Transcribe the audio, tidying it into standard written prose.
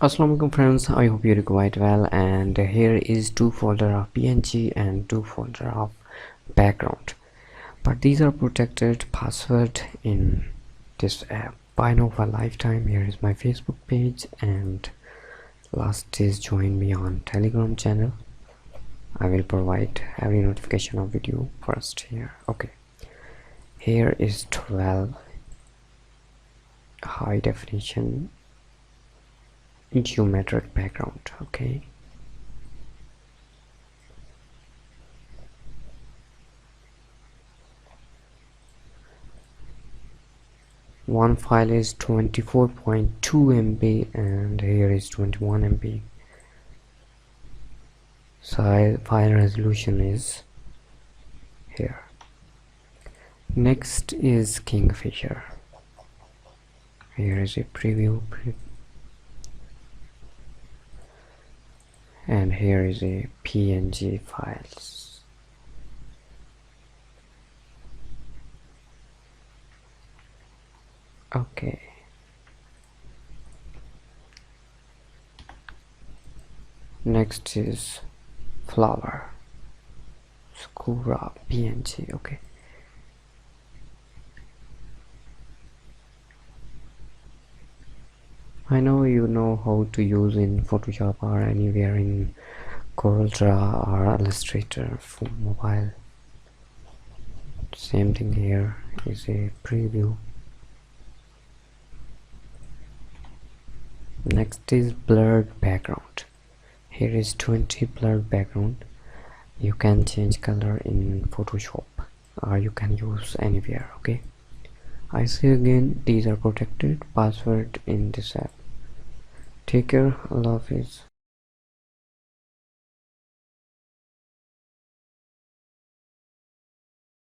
Assalamualaikum friends, I hope you're quite well, and here is two folder of PNG and two folder of background, but these are protected password in this app. Buy now for lifetime. Here is my Facebook page, and last is join me on Telegram channel. I will provide every notification of video first here. Okay, here is 12 high definition geometric background. Okay, one file is 24.2 MB and here is 21 MB. So file resolution is here. Next is Kingfisher. Here is a preview, and here is a PNG files. Okay, next is flower, Sakura PNG. Okay, I know you know how to use in Photoshop or anywhere in CorelDRAW or Illustrator for mobile. Same thing, here is a preview. Next is blurred background. Here is 20 blurred background. You can change color in Photoshop or you can use anywhere. Okay, I say again, these are protected password in this app. Take care. Allah Hafiz.